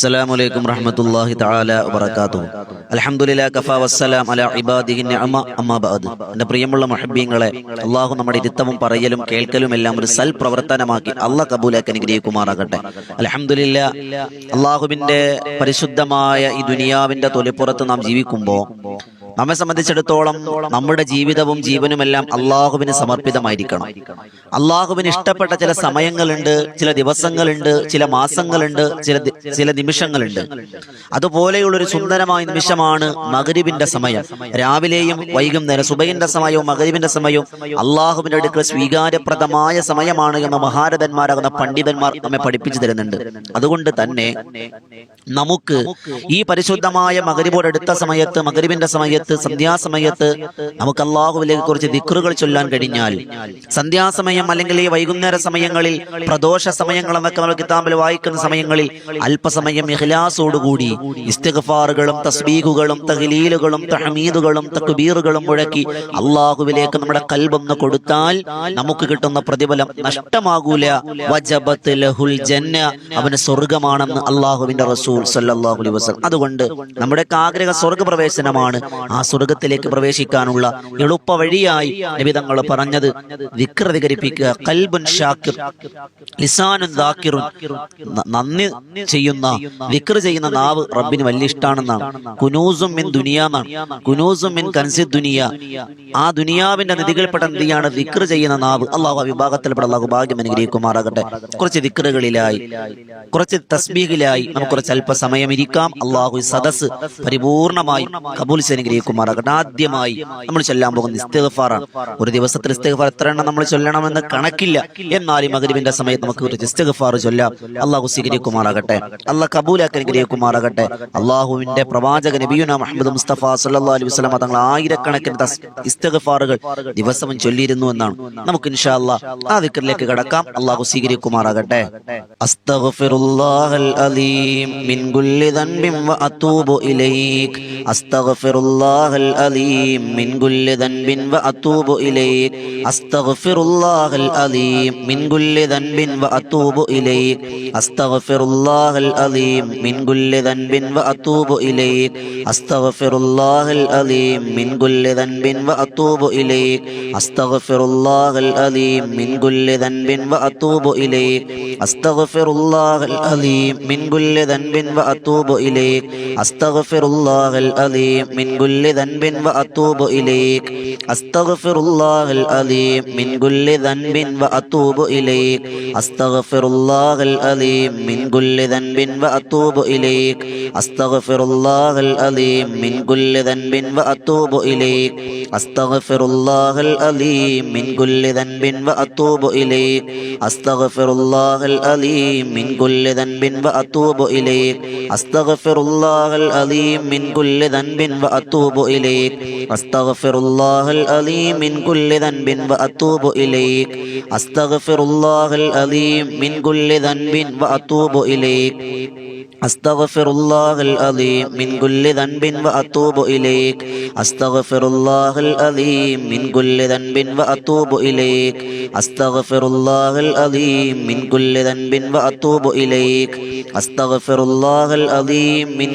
അസ്സലാമു റഹ്മത്തുള്ളാഹി തആല വബറകാതുഹു. അൽഹംദുലില്ലാഹി കഫാ വസ്സലാം അലാ ഇബാദിഹി നിഅമ അമ്മാ ബഅദ്. എൻ്റെ പ്രിയമുള്ള മുഹബ്ബീങ്ങളെ, അല്ലാഹു നമ്മുടെ ഇരുത്തവും പറയലും കേൾക്കലും എല്ലാം ഒരു സൽ പ്രവർത്തനമാക്കി അല്ലാഹ് കബൂലാക്കി അനുഗ്രഹിക്കുമാറാകട്ടെ. അൽഹംദുലില്ലാഹ്, അല്ലാഹുവിൻ്റെ പരിശുദ്ധമായ ഈ ദുനിയാവിൻ്റെ തൊലിപ്പുറത്ത് നാം ജീവിക്കുമ്പോൾ നമ്മെ സംബന്ധിച്ചിടത്തോളം നമ്മുടെ ജീവിതവും ജീവനുമെല്ലാം അള്ളാഹുവിന് സമർപ്പിതമായിരിക്കണം. അള്ളാഹുവിന് ഇഷ്ടപ്പെട്ട ചില സമയങ്ങളുണ്ട്, ചില ദിവസങ്ങളുണ്ട്, ചില മാസങ്ങളുണ്ട്, ചില നിമിഷങ്ങളുണ്ട്. അതുപോലെയുള്ളൊരു സുന്ദരമായ നിമിഷമാണ് മഗ്രിബിന്റെ സമയം. രാവിലെയും വൈകുന്നേരം സുബഹിന്റെ സമയവും മഗ്രിബിന്റെ സമയവും അള്ളാഹുവിന്റെ അടുക്കൽ സ്വീകാര്യപ്രദമായ സമയമാണ് എന്ന് മഹാരഥന്മാരാകുന്ന പണ്ഡിതന്മാർ നമ്മെ പഠിപ്പിച്ചു തരുന്നുണ്ട്. അതുകൊണ്ട് തന്നെ നമുക്ക് ഈ പരിശുദ്ധമായ മഗ്രിബോടടുത്ത സമയത്ത്, മഗ്രിബിന്റെ സമയത്ത്, സന്ധ്യാസമയത്ത് നമുക്ക് അള്ളാഹുവിലേക്ക് കുറച്ച് ദിക്റുകൾ ചൊല്ലാൻ കഴിഞ്ഞാൽ, സന്ധ്യാസമയം അല്ലെങ്കിൽ ഈ വൈകുന്നേര സമയങ്ങളിൽ, പ്രദോഷ സമയങ്ങൾ എന്നൊക്കെ നമ്മൾ കിതാബിൽ വായിക്കുന്ന സമയങ്ങളിൽ അല്പസമയം ഇഖ്ലാസോടുകൂടി ഇസ്തിഗ്ഫാറുകളും തസ്ബീഹുകളും തഹ്ലീലുകളും തഹ്മീദുകളും തക്ബീറുകളും മുഴക്കി അള്ളാഹുവിലേക്ക് നമ്മുടെ ഖൽബൊന്ന് കൊടുത്താൽ നമുക്ക് കിട്ടുന്ന പ്രതിഫലം നഷ്ടമാകൂല. വജബത്ത് ലഹുൽ ജന്ന, അവന് സ്വർഗമാണെന്ന് അള്ളാഹുവിന്റെ റസൂൽ സല്ലല്ലാഹു അലൈഹി വസല്ലം. അതുകൊണ്ട് നമ്മുടെ ആഗ്രഹ സ്വർഗപ്രവേശനമാണ്. ആ സ്വർഗത്തിലേക്ക് പ്രവേശിക്കാനുള്ള എളുപ്പ വഴിയായി നബി തങ്ങൾ പറഞ്ഞത് ദിക്ർ അധികരിപ്പിക്കുക. ഖൽബുൻ ഷാക്കിർ ലിസാനുൻ ദാക്കിറുൻ, നന്ദി ചെയ്യുന്ന ദിക്ർ ചെയ്യുന്ന നാവ് റബ്ബിന് വലിയ ഇഷ്ടമാണെന്നാണ്. കുനൂസും മിൻ ദുനിയ എന്നാണ്, കുനൂസും മിൻ കൻസി ദുനിയ. ആ ദുനിയാവിന്റെ നിധികൾപ്പെട്ട നിധിയാണ് ദിക്ർ ചെയ്യുന്ന നാവ്. അള്ളാഹു വിഭാഗത്തിൽപ്പെട്ട അള്ളാഹു ഭാഗ്യം അനുഗ്രഹിക്കുമാറാകട്ടെ. കുറച്ച് ദിക്റുകളിലായി, കുറച്ച് തസ്ബീഹിലായി നമുക്ക് കുറച്ച് അല്പസമയം ഇരിക്കാം. അള്ളാഹു സദസ് പരിപൂർണമായി കബൂൽ അനുഗ്രഹിക്കുമാറാകട്ടെ. ആദ്യമായി നമ്മൾ ചൊല്ലാൻ പോകുന്ന ഇസ്തിഗ്ഫാറാണ്. ഒരു ദിവസത്തിൽ ഇസ്തിഗ്ഫാർ എത്ര എണ്ണം നമ്മൾ ചൊല്ലണമെന്ന് കണക്കില്ല. എന്നാലും മഗ്രിബിന്റെ സമയത്ത് നമുക്ക് ഒരു ഇസ്തിഗ്ഫാർ ചൊല്ലാം. അള്ളാഹു സ്വീകരിക്കുമാറാകട്ടെ, അള്ളാഹ് കബൂലാക്കി അനുഗ്രഹിക്കുമാറാകട്ടെ. അള്ളാഹുവിന്റെ പ്രവാചക നബിയുനാ മുഹമ്മദ് മുസ്തഫ സല്ലല്ലാഹു അലൈഹി വസല്ലം തങ്ങൾ ആയിരക്കണക്കിന് ഇസ്തിഗ്ഫാറുകൾ ദിവസവും ചൊല്ലിയിരുന്നു എന്നാണ്. നമുക്ക് ഇൻഷാ അല്ലാഹ് ആ ദിക്റിലേക്ക് കടക്കാം. അള്ളാഹു സ്വീകരിക്കുമാറാകട്ടെ. അസ്തഗ്ഫിറുല്ലാഹൽ അലീം മിൻ കുല്ലി ദൻബിൻ വ അതൂബു ഇലൈക്. അസ്തഗ്ഫിറുല്ലാഹൽ അലീം മിൻ കുല്ലി ദൻബിൻ വ അതൂബു ഇലൈക്. അസ്തഗ്ഫിറുല്ലാഹൽ അലീം മിൻ കുല്ലി ദൻബിൻ വ അതൂബു ഇലൈക്. അസ്തഗ്ഫിറുല്ലാഹൽ അലീം മിൻ കുല്ലി ദൻബിൻ വ അതൂബു ഇലൈക്. അസ്തഗ്ഫിറുല്ലാഹൽ അലീം മിൻ കുല്ലി ദൻബിൻ വ അതൂബു ഇലൈക്. അസ്തഗ്ഫിറുല്ലാഹൽ അലീം മിൻ കുല്ലി ദൻബിൻ വ അതൂബു ഇലൈക്. അസ്തഗ്ഫിറുല്ലാഹൽ അലീം മിൻ കുല്ലി ദൻബിൻ വ അതൂബു ഇലൈക്. അസ്തഗ്ഫിറുല്ലാഹൽ അലീം മിൻ കുല്ലി ദൻബിൻ വ അതൂബു ഇലൈക്. അസ്തഗ്ഫിറുല്ലാഹൽ അലീം മിൻ കുല്ലി ദൻബിൻ വ അതൂബു ഇലൈക്. അസ്തഗ്ഫിറുല്ലാഹൽ അലീം മിൻ കുല്ലി ദൻബിൻ വ അതൂബു ഇലൈക്. അസ്തഗ്ഫിറുല്ലാഹൽ അലീം മിൻ കുല്ലി ദൻബിൻ വ അതൂബു ഇലൈക്. അസ്തഗ്ഫിറുല്ലാഹൽ അലീം മിൻ കുല്ലി ദൻബിൻ വ അതൂബു ഇലൈക്. അസ്തഗ്ഫിറുല്ലാഹൽ അലീം മിൻ കുല്ലി ദൻബിൻ വ അതൂബു ഇലൈക്. അസ്തഗ്ഫിറുല്ലാഹൽ അലീം മിൻ കുല്ലി ദൻബിൻ വ അതൂബു ഇലൈക്. അസ്തഗ്ഫിറുല്ലാഹൽ അലീം മിൻ കുല്ലി ദൻബിൻ വ അതൂബു ഇലൈക്. അസ്തഗ്ഫിറുല്ലാഹൽ അലീം മിൻ കുല്ലി ദൻബിൻ വ അതൂബു ഇലൈക്. അസ്തഗ്ഫിറുല്ലാഹൽ അലീം മിൻ കുല്ലി ദൻബിൻ വ അതൂബു ഇലൈക്. അസ്തഗ്ഫിറുല്ലാഹൽ അലീം മിൻ കുല്ലി ദൻബിൻ വ അതൂബു ഇലൈക്. അസ്തഗ്ഫിറുല്ലാഹൽ അലീം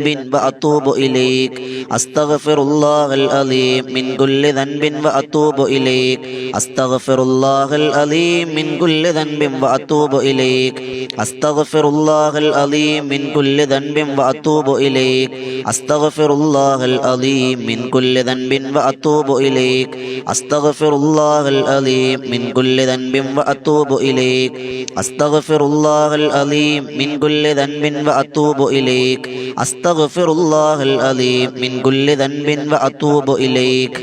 മിൻ കുല്ലി ദൻബിൻ വ അതൂബു ഇലൈക്. അസ്തഗ്ഫിറുല്ലാഹൽ അലീം മിൻ കുല്ലി ദൻബിൻ വ അതൂബു ഇലൈക്. അസ്തഗ്ഫിറുല്ലാഹൽ അലീം മിൻ കുല്ലി ദൻബിൻ വ അതൂബു ഇലൈക്. അസ്തഗ്ഫിറുല്ലാഹൽ അലീം മിൻ കുല്ലി ദൻബിൻ വ അതൂബു ഇലൈക്. അസ്തഗ്ഫിറുല്ലാഹൽ അലീം മിൻ കുല്ലി ദൻബിൻ വ അതൂബു ഇലൈക്. അസ്തഗ്ഫിറുല്ലാഹൽ അലീം മിൻ കുല്ലി ദൻബിൻ വ അതൂബു ഇലൈക്. അസ്തഗ്ഫിറുല്ലാഹൽ അലീം മിൻ കുല്ലി ദൻബിൻ വ അതൂബു ഇലൈക്. അസ്തഗ്ഫിറുല്ലാഹൽ അലീം മിൻ കുല്ലി ദൻബിൻ വ അതൂബു ഇലൈക്. അസ്തഗ്ഫിറുല്ലാഹൽ അലീം മിൻ കുല്ലി ദൻബിൻ വ അതൂബു ഇലൈക്.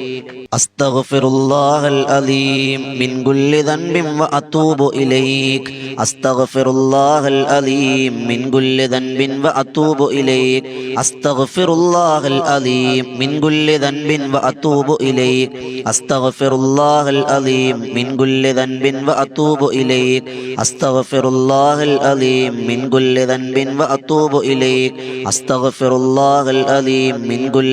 അസ്തഗ്ഫിറുല്ലാഹൽ അലീം മിൻ കുല്ലി ദൻബിൻ വ അതൂബു ഇലൈക്. അസ്തഗ്ഫിറുല്ലാഹൽ അലീം മിൻ കുല്ലി ദൻബിൻ വ അതൂബു ഇലൈക്. അസ്തഗ്ഫിറുല്ലാഹൽ അലീം മിൻ കുല്ലി ദൻബിൻ വ അതൂബു ഇലൈക്. അസ്തഗ്ഫിറുല്ലാഹൽ അലീം മിൻ കുല്ലി ദൻബിൻ വ അതൂബു ഇലൈക്. അസ്തഗ്ഫിറുല്ലാഹൽ അലീം മിൻ കുല്ലി ദൻബിൻ വ അതൂബു ഇലൈക്. അസ്തഗ്ഫിറുല്ലാഹൽ അലീം മിൻ കുല്ലി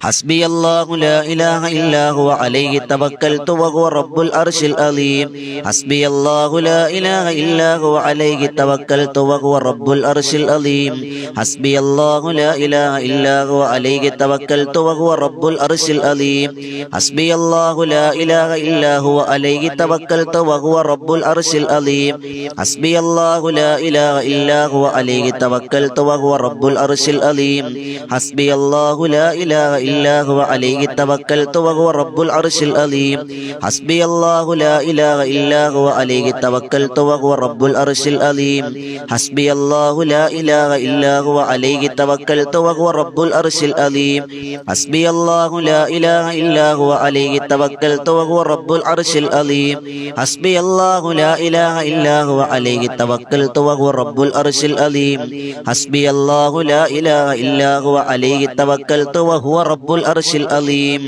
حسبي الله لا إله إلا هو عليه توكلت وهو رب العرش العظيم حسبي الله لا إله إلا هو عليه توكلت وهو رب العرش العظيم حسبي الله لا إله إلا هو عليه توكلت وهو رب العرش العظيم حسبي الله لا إله إلا هو عليه توكلت وهو رب العرش العظيم حسبي الله لا إله إلا هو عليه توكلت وهو رب العرش العظيم حسبي الله لا إله إلا هو عليه توكلت وهو رب العرش العظيم حسبي الله لا إله إلا هو عليه توكلت وهو رب العرش العظيم حسبي الله لا إله إلا هو عليه توكلت وهو رب العرش العظيم حسبي الله لا إله إلا هو عليه توكلت وهو رب العرش العظيم حسبي الله لا إله إلا هو عليه توكلت وهو رب العرش العظيم حسبي الله لا إله إلا هو عليه توكلت وهو رب العرش العظيم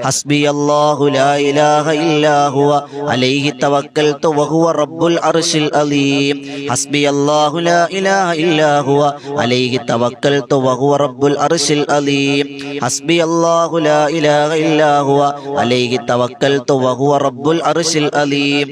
حسبي الله لا إله إلا هو عليه توكلت وهو رب العرش العظيم حسبي الله لا إله إلا هو عليه توكلت وهو رب العرش العظيم حسبي الله لا إله إلا هو عليه توكلت وهو رب العرش العظيم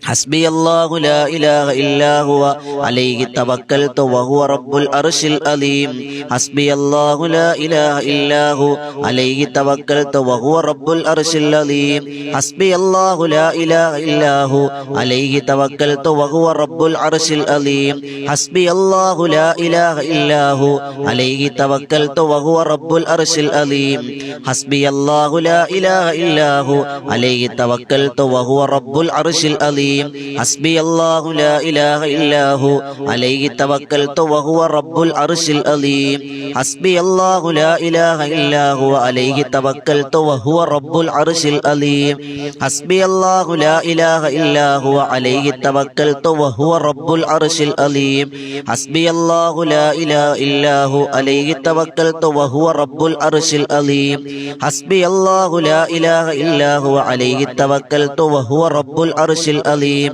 حسبي الله لا إله إلا هو عليه توكلت وهو رب العرش العظيم حسبي الله لا إله إلا هو عليه توكلت وهو رب العرش العظيم حسبي الله لا إله إلا هو عليه توكلت وهو رب العرش العظيم حسبي الله لا إله إلا هو عليه توكلت وهو رب العرش العظيم حسبي الله لا إله إلا هو عليه توكلت وهو رب العرش العظيم حسبي الله لا إله إلا هو عليه توكلت وهو رب العرش العظيم حسبي الله لا إله إلا هو عليه توكلت وهو رب العرش العظيم حسبي الله لا إله إلا هو عليه توكلت وهو رب العرش العظيم حسبي الله لا إله إلا هو عليه توكلت وهو رب العرش العظيم حسبي الله لا إله إلا هو عليه توكلت وهو رب العرش العظيم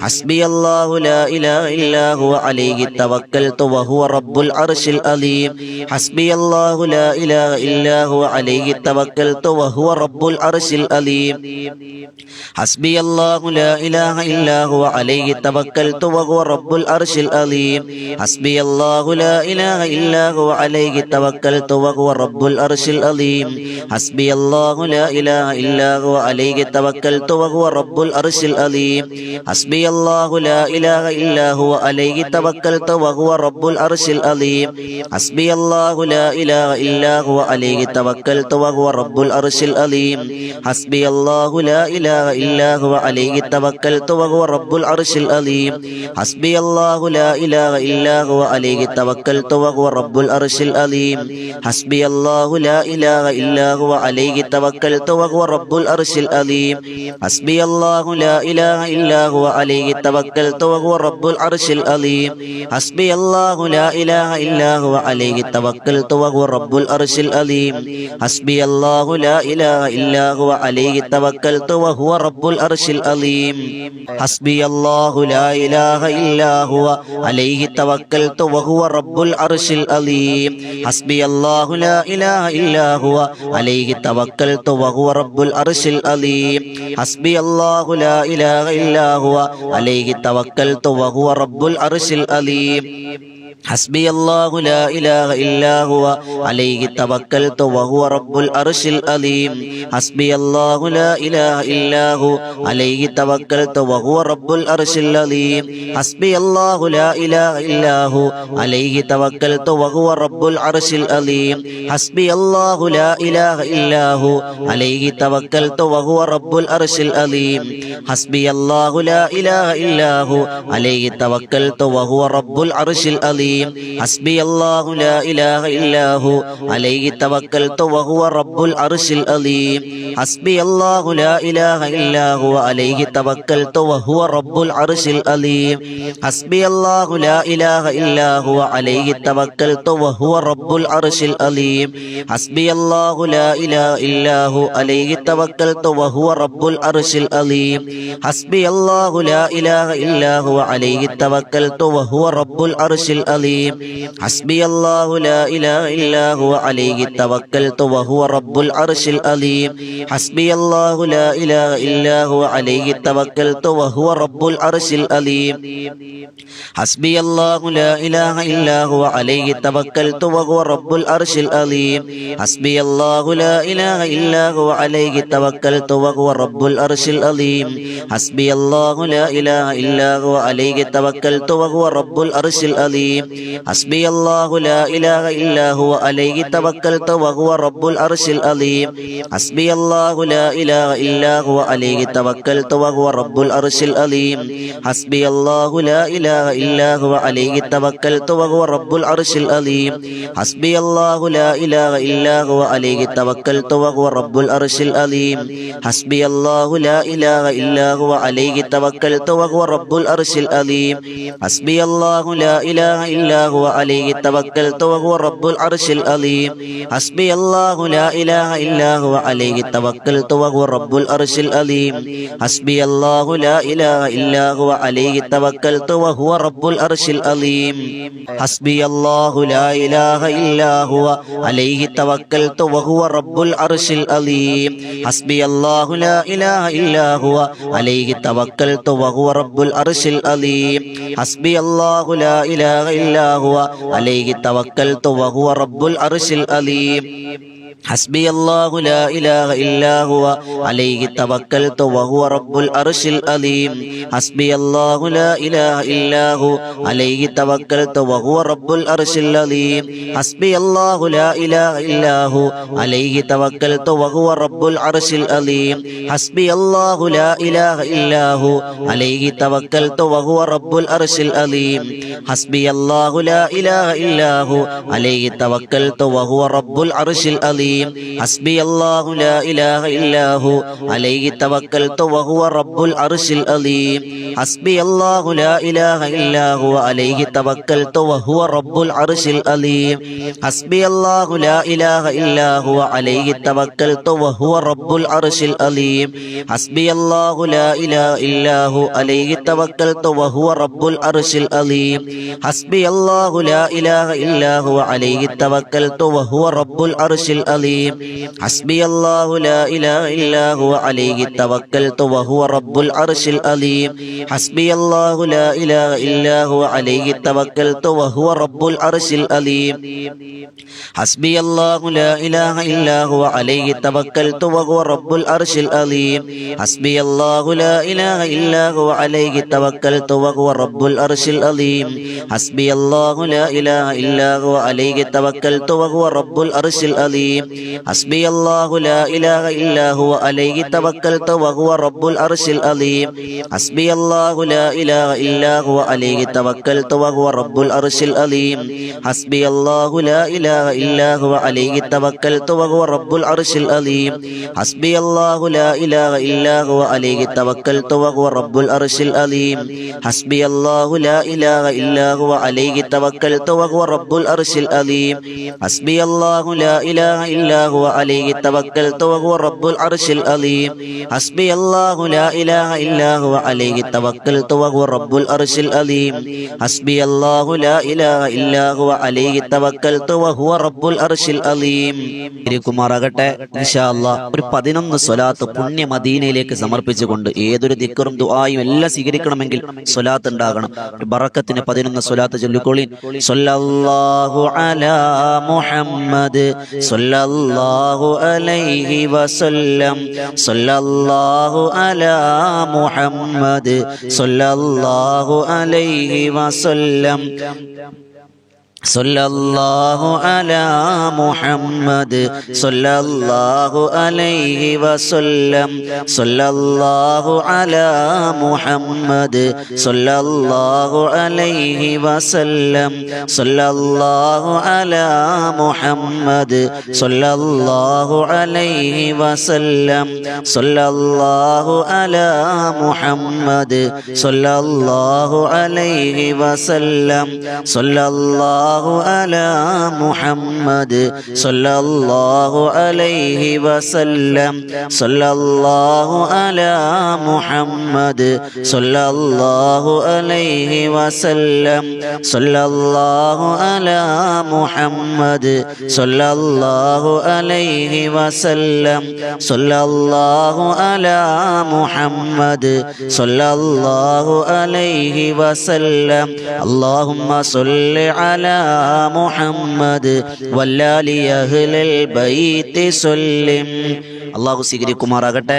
حسبي الله لا إله إلا هو عليه توكلت وهو رب العرش العظيم حسبي الله لا إله إلا هو عليه توكلت وهو رب العرش العظيم حسبي الله لا إله إلا هو عليه توكلت وهو رب العرش العظيم حسبي الله لا إله إلا هو عليه توكلت وهو رب العرش العظيم حسبي الله لا إله إلا هو عليه توكلت وهو رب العرش العظيم حسبي الله لا إله إلا هو عليه توكلت وهو رب العرش العظيم حسبي الله لا إله إلا هو عليه توكلت وهو رب العرش العظيم حسبي الله لا إله إلا هو عليه توكلت وهو رب العرش العظيم حسبي الله لا إله إلا هو عليه توكلت وهو رب العرش العظيم حسبي الله لا إله إلا هو عليه توكلت وهو رب العرش العظيم حسبي الله لا إله إلا هو عليه توكلت وهو رب العرش العظيم حسبي الله لا إله إلا هو عليه توكلت وهو رب العرش العظيم حسبي الله لا إله إلا هو عليه توكلت وهو رب العرش العظيم حسبي الله لا إله إلا هو عليه توكلت وهو رب العرش العظيم حسبي الله لا إله إلا هو عليه توكلت وهو رب العرش العظيم حسبي الله لا إله إلا هو عليه توكلت وهو رب العرش العظيم حسبي الله لا إله إلا هو عليه توكلت وهو رب العرش العظيم حسبي الله لا إله إلا هو عليه توكلت وهو رب العرش العظيم حسبي الله لا إله إلا هو عليه توكلت وهو رب العرش العظيم حسبي الله لا إله إلا هو عليه توكلت وهو رب العرش العظيم حسبي الله لا إله إلا هو عليه توكلت وهو رب العرش العظيم حسبي الله لا إله إلا هو عليه توكلت وهو رب العرش العظيم حسبي الله لا إله إلا هو عليه توكلت وهو رب العرش العظيم حسبي الله لا إله إلا هو عليه توكلت وهو رب العرش العظيم حسبي الله لا إله إلا هو عليه توكلت وهو رب العرش العظيم حسبي الله لا إله إلا هو عليه توكلت وهو رب العرش العظيم حسبي الله لا إله إلا هو عليه توكلت وهو رب العرش العظيم حسبي الله لا إله إلا هو عليه توكلت وهو رب العرش العظيم حسبي الله لا إله إلا هو عليه توكلت وهو رب العرش العظيم حسبي الله لا إله إلا هو عليه توكلت وهو رب العرش العظيم حسبي الله لا إله إلا هو عليه توكلت وهو رب العرش العظيم حسبي الله لا إله إلا هو عليه توكلت وهو رب العرش العظيم حسبي الله لا إله إلا هو عليه توكلت وهو رب العرش العظيم حسبي الله لا إله إلا هو عليه توكلت وهو رب العرش العظيم حسبي الله لا إله إلا هو عليه توكلت وهو رب العرش العظيم حسبي الله لا إله إلا هو عليه توكلت وهو رب العرش العظيم حسبي الله لا إله إلا هو عليه توكلت وهو رب العرش العظيم حسبي الله لا إله إلا هو عليه توكلت وهو رب العرش العظيم حسبي الله لا إله إلا هو عليه توكلت وهو رب العرش العظيم حسبي الله لا إله إلا هو عليه توكلت وهو رب العرش العظيم حسبي الله لا إله إلا هو عليه توكلت وهو رب العرش العظيم حسبي الله لا إله إلا هو عليه توكلت وهو رب العرش العظيم حسبي الله لا إله إلا هو عليه توكلت وهو رب العرش العظيم حسبي الله لا إله إلا هو عليه توكلت وهو رب العرش العظيم حسبي الله لا إله إلا هو عليه توكلت وهو رب العرش العظيم حسبي الله لا إله إلا هو عليه توكلت وهو رب العرش العظيم حسبي الله لا إله إلا هو عليه توكلت وهو رب العرش العظيم حسبي الله لا إله إلا هو عليه توكلت وهو رب العرش العظيم حسبي الله لا إله إلا هو عليه توكلت وهو رب العرش العظيم حسبي الله لا إله إلا هو عليه توكلت وهو رب العرش العظيم حسبي الله لا إله إلا هو عليه توكلت وهو رب العرش العظيم حسبي الله لا إله إلا هو عليه توكلت وهو رب العرش العظيم حسبي الله لا إله إلا هو عليه توكلت وهو رب العرش العظيم حسبي الله لا إله إلا هو عليه توكلت وهو رب العرش العظيم حسبي الله لا إله إلا هو عليه توكلت وهو رب العرش العظيم حسبي الله لا إله إلا هو عليه توكلت وهو رب العرش العظيم حسبي الله لا إله إلا هو عليه توكلت وهو رب العرش العظيم حسبي الله لا إله إلا هو عليه توكلت وهو رب العرش العظيم حسبي الله لا إله إلا هو عليه توكلت وهو رب العرش العظيم حسبي الله لا إله إلا هو عليه توكلت وهو رب العرش العظيم حسبي الله لا إله إلا هو عليه توكلت وهو رب العرش العظيم حسبي الله لا إله إلا هو عليه توكلت وهو رب العرش العظيم حسبي الله لا إله إلا هو عليه توكلت وهو رب العرش العظيم حسبي الله لا إله إلا هو عليه توكلت وهو رب العرش العظيم حسبي الله لا إله إلا هو عليه توكلت وهو رب العرش العظيم ഇരിക്കുമാറാകട്ടെ ഇൻഷാ അല്ലാഹ് ഒരു 11 സ്വലാത്ത് പുണ്യ മദീനയിലേക്ക് സമർപ്പിച്ചുകൊണ്ട് ഏതൊരു ദിക്റും ദുആയും എല്ലാം സ്വീകരിക്കണമെങ്കിൽ സ്വലാത്ത് ഉണ്ടാകണം. ബറക്കത്തിന് 11 സ്വലാത്ത് ചൊല്ലിക്കോളീൻ. സ്വല്ലല്ലാഹു അലാ മുഹമ്മദ് സ്വല്ലല്ലാഹു അലൈഹി വസല്ലം സ്വല്ലല്ലാഹു അലാ മുഹമ്മദ് സ്വല്ലല്ലാഹു അലൈഹി വസല്ലം സ്വല്ലല്ലാഹു അലാ മുഹമ്മദ് സ്വല്ലല്ലാഹു അലൈഹി വസല്ലം സ്വല്ലല്ലാഹു അലാ മുഹമ്മദ് സ്വല്ലല്ലാഹു അലൈഹി വസല്ലം സ്വല്ലല്ലാഹു അലാ മുഹമ്മദ് സ്വല്ലല്ലാഹു അലൈഹി വസല്ലം സ്വല്ലല്ലാഹു അലാ മുഹമ്മദ് സ്വല്ലല്ലാഹു അലൈഹി വസല്ലം സ്വല്ലല്ലാഹു على محمد صلى الله عليه وسلم صلى الله على محمد صلى الله عليه وسلم صلى الله على محمد صلى الله عليه وسلم صلى الله على محمد صلى الله عليه وسلم اللهم صل على محمد والآل أهل البيت سلم. അള്ളാഹു സ്വീകരിക്കുമാറാകട്ടെ.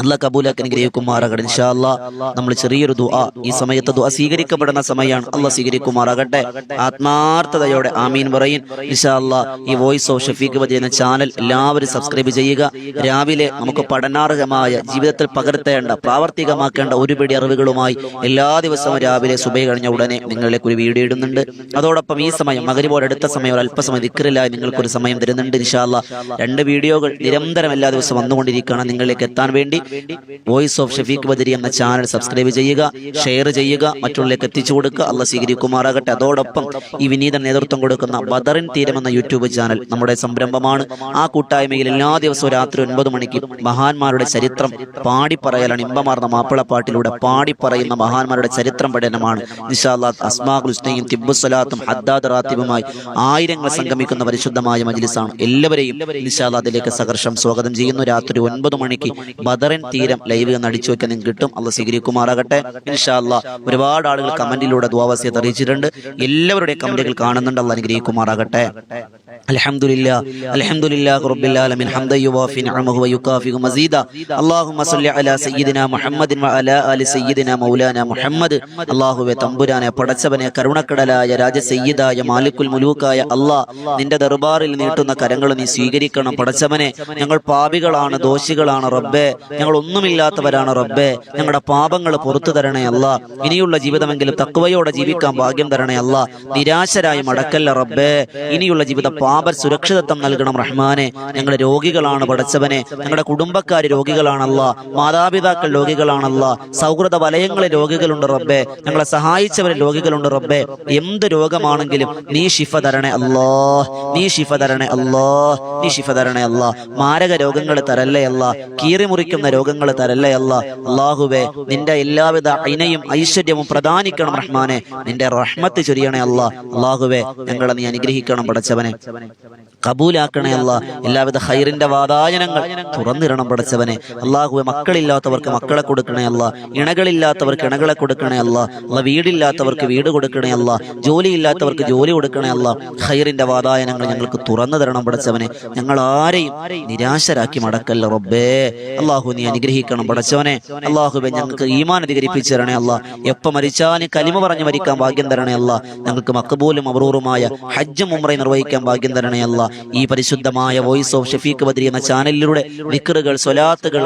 അള്ളാഹ് കബൂലാക്കി അനുഗ്രഹിക്കുമാറാകട്ടെ. ഇൻഷാ അല്ലാഹ് നമ്മൾ ചെറിയൊരു ദുആ, ഈ സമയത്ത് ദുആ സ്വീകരിക്കപ്പെടുന്ന സമയമാണ്. അള്ളാഹ് സ്വീകരിക്കുമാറാകട്ടെ. ആത്മാർത്ഥതയോടെ ആമീൻ പറയും. ഇൻഷാ അല്ലാഹ് ഈ വോയിസ് ഓഫ് ഷഫീഖ് വദി എന്ന ചാനൽ എല്ലാവരും സബ്സ്ക്രൈബ് ചെയ്യുക. രാവിലെ നമുക്ക് പഠനാർഹമായ ജീവിതത്തിൽ പകർത്തേണ്ട പ്രാവർത്തികമാക്കേണ്ട ഒരുപിടി അറിവുകളുമായി എല്ലാ ദിവസവും രാവിലെ സുബഹി കഴിഞ്ഞ ഉടനെ നിങ്ങളിലേക്ക് ഒരു വീഡിയോ ഇടുന്നുണ്ട്. അതോടൊപ്പം ഈ സമയം മഗ്‌രിബോട് അടുത്ത സമയം ഒരു അല്പസമയം ദിക്റിലായി നിങ്ങൾക്കൊരു സമയം തരുന്നുണ്ട്. ഇൻഷാ അല്ലാഹ് 2 വീഡിയോകൾ നിരന്തരം നിരന്തരം എല്ലാ ദിവസവും വന്നുകൊണ്ടിരിക്കുകയാണ്. നിങ്ങളിലേക്ക് എത്താൻ വേണ്ടി വോയിസ് ഓഫ് ഷഫീഖ് ബദരി എന്ന ചാനൽ സബ്സ്ക്രൈബ് ചെയ്യുക, ഷെയർ ചെയ്യുക, മറ്റുള്ളവരിലേക്ക് എത്തിച്ചു കൊടുക്കുക. അള്ളാഹ് സ്വീകരിക്കുമാറാകട്ടെ. അതോടൊപ്പം ഈ വിനീത നേതൃത്വം കൊടുക്കുന്ന ബദറിൻ തീരം എന്ന യൂട്യൂബ് ചാനൽ നമ്മുടെ സംരംഭമാണ്. ആ കൂട്ടായ്മയിൽ എല്ലാ ദിവസവും രാത്രി 9 മണിക്ക് മഹാന്മാരുടെ ചരിത്രം പാടിപ്പറയലാണ്. ഇമ്പമാർന്ന മാപ്പിളപ്പാട്ടിലൂടെ പാടിപ്പറയുന്ന മഹാന്മാരുടെ ചരിത്രം പഠനമാണ്. ഇൻഷാ അല്ലാഹ് അസ്മാഉൽ ഹുസ്നയും തിബ്ബുസ്സലാത്തും ഹദ്ദാദ് റാത്തിബുമായി ആയിരങ്ങൾ സംഗമിക്കുന്ന പരിശുദ്ധമായ മജ്ലിസാണ്. എല്ലാവരെയും ഇൻഷാ അല്ലാഹ് അതിലേക്ക് സഹർഷം സ്വാഗതം ചെയ്യുന്നു. രാത്രി 9 മണിക്ക് ബദറിൻ തീരം ലൈവ് എന്ന് അടിച്ചു വെക്കാൻ നിങ്ങൾക്ക് കിട്ടും. അള്ളാഹ് സ്വീകരിക്കുമാറാകട്ടെ. ഇൻഷാ അല്ലാഹ് ഒരുപാട് ആളുകൾ കമന്റിലൂടെ ദുആവസിയത്ത് അറിയിച്ചിട്ടുണ്ട്. എല്ലാവരുടെയും കമന്റുകൾ കാണുന്നുണ്ട്. അള്ളാഹ് അനുഗ്രഹിക്കുമാറാകട്ടെ. അൽഹംദുലില്ലാഹി റബ്ബിൽ ആലമീൻ ഹംദൻ യുവാഫി നിഅമഹു വയുകാഫി മസീദ. അല്ലാഹുമ്മ സ്വല്ലി അലാ സയ്യിദിനാ മുഹമ്മദിൻ വഅലാ ആലി സയ്യിദിനാ മൗലാനാ മുഹമ്മദ്. അല്ലാഹുവേ തമ്പുരാനെ, പടച്ചവനെ, കരുണക്കടലായ രാജസയ്യിദായ മാലിക്കുൽ മുലൂക്കായ അല്ലാഹ്, നിന്റെ ദർബാറിൽ നീട്ടുന്ന കരങ്ങൾ നീ സ്വീകരിക്കണം. പടച്ചവനെ, ഞങ്ങൾ പാപികളാണ്, ദോഷികളാണ് റബ്ബേ, ഞങ്ങൾ ഒന്നുമില്ലാത്തവരാണ് റബ്ബേ. ഞങ്ങളുടെ പാപങ്ങൾ പുറത്തു തരണേ അല്ലാ. ഇനിയുള്ള ജീവിതമെങ്കിലും തഖ്വയോടെ ജീവിക്കാൻ ഭാഗ്യം തരണേ അല്ലാ. നിരാശരായി മടക്കല്ല റബ്ബേ. ഇനിയുള്ള ജീവിതം പാപ സുരക്ഷിതത്വം നൽകണം റഹ്മാനെ. ഞങ്ങൾ രോഗികളാണ് പടച്ചവനെ, ഞങ്ങളുടെ കുടുംബക്കാർ രോഗികളാണല്ലാ, മാതാപിതാക്കൾ രോഗികളാണല്ലാ, സൗഹൃദ വലയങ്ങളിൽ രോഗികളുണ്ട് റബ്ബേ, ഞങ്ങളെ സഹായിച്ചവരിൽ രോഗികളുണ്ട് റബ്ബേ. എന്ത് രോഗമാണെങ്കിലും നീ ശിഫ തരണേ അല്ലാ, നീ ശിഫ തരണേ അല്ലാ, നീ ശിഫ തരണേ അല്ലാ. മാരക രോഗങ്ങൾ തരല്ലേ അല്ലാ, കീറിമുറിക്കുന്ന രോഗങ്ങൾ തരല്ലേ അല്ലാ. അല്ലാഹുവേ, നിന്റെ എല്ലാവിധ ഐനയും ഐശ്വര്യവും പ്രദാനിക്കണം റഹ്മാനെ. നിന്റെ റഹ്മത്ത് ചൊരിയണേ അല്ലാ. അല്ലാഹുവേ, ഞങ്ങളെ നീ അനുഗ്രഹിക്കണം പടച്ചവനെ, കബൂലാക്കണേ അല്ലാ. എല്ലാവിധ ഖൈറിന്റെ വാതായനങ്ങൾ തുറന്നിരണം പടച്ചവനെ. അല്ലാഹുവേ, മക്കളില്ലാത്തവർക്ക് മക്കളെ കൊടുക്കണേ അല്ലാ, ഇണകളില്ലാത്തവർക്ക് ഇണകളെ കൊടുക്കണേ അല്ലാ. വീടില്ലാത്തവർക്ക് വീട് കൊടുക്കണേ അല്ലാ, ജോലിയില്ലാത്തവർക്ക് ജോലി കൊടുക്കണേ അല്ലാ. ഖൈറിന്റെ വാതായനങ്ങൾ ഞങ്ങൾക്ക് തുറന്നു തരണം പടച്ചവനെ. ഞങ്ങൾ ആരെയും നിരാശരാക്കി മടക്കല്ല റബ്ബേ. അല്ലാഹു, നീ അനുഗ്രഹിക്കണം പടച്ചവനെ. അല്ലാഹുവേ, ഞങ്ങൾക്ക് ഈമാൻ അധികരിപ്പിച്ചു തരണേ അല്ലാ. എപ്പോൾ മരിച്ചാലും കലിമ പറഞ്ഞു മരിക്കാൻ ഭാഗ്യം തരണേ അല്ലാ. ഞങ്ങൾക്ക് മഖബൂലും മബ്റൂറുമായ ഹജ്ജും ഉംറയും നിർവഹിക്കാൻ ഭാഗ്യം തരണേ അല്ലാ. ഈ പരിശുദ്ധമായ വോയിസ് ഓഫ് ഷഫീഖ് ബദരി എന്ന ചാനലിലൂടെ ദിക്റുകൾ, സ്വലാത്തുകൾ,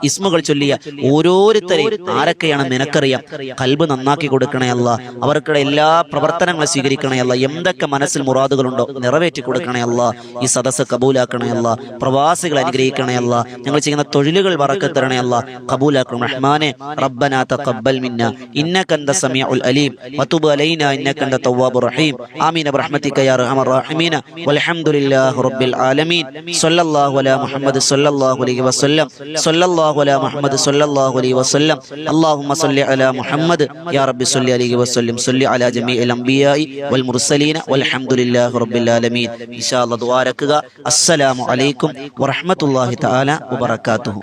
ഇസ്മുകൾ ചൊല്ലിയ ഓരോരുത്തരെയും ആരൊക്കെയാണ് നിനക്കറിയാം. ഖൽബ് നന്നാക്കി കൊടുക്കണേ അല്ലാ. അവർക്കുടെ എല്ലാ പ്രവർത്തനങ്ങളും സ്വീകരിക്കണേ അല്ലാ. എന്തൊക്കെ മനസ്സിൽ മുറാദുകളുണ്ടോ നിറവേറ്റി കൊടുക്കണേ അല്ലാ. ഈ സദസ്സ് കബൂലാക്കണേ അല്ലാ. പ്രവാസികൾ അനുഗ്രഹിക്കണേ അല്ലാ. ഞങ്ങൾ ചെയ്യുന്ന തൊഴിലുകൾ ബറക്കത്ത് തരണേ അല്ലാ. കബൂലാക്കണം റഹ്മാനെ. റബ്ബനാ തഖബ്ബൽ മിന്നാ ഇന്നക അൻത സമീഉൽ അലീം വതുബ് അലൈനാ ഇന്നക അൻത തവ്വാബുർ റഹീം. ആമീൻ ബിറഹ്മതിക യാ അർഹമർ റഹീമീൻ. വൽഹംദുലില്ലാഹി റബ്ബിൽ ആലമീൻ. സ്വല്ലല്ലാഹു അലാ മുഹമ്മദ് സ്വല്ലല്ലാഹു അലൈഹി വസല്ലം. സ്വല്ലല്ലാഹു അലാ മുഹമ്മദ് സ്വല്ലല്ലാഹു അലൈഹി വസല്ലം. അല്ലാഹുമ്മ സ്വല്ലി അലാ മുഹമ്മദ് യാ റബ്ബി സ്വല്ലി അലൈഹി വസല്ലം. സ്വല്ലി അലാ ജമീഇൽ അംബിയാഇ വൽ മുർസലീൻ വൽഹംദുലില്ലാഹി റബ്ബിൽ ആലമീൻ. ഇൻഷാ അല്ലാഹ് ദുആ രക്കുക. അസ്സലാമു അലൈക്കും വറഹ്മത്തുള്ളാഹി തആല വബറകാതുഹു.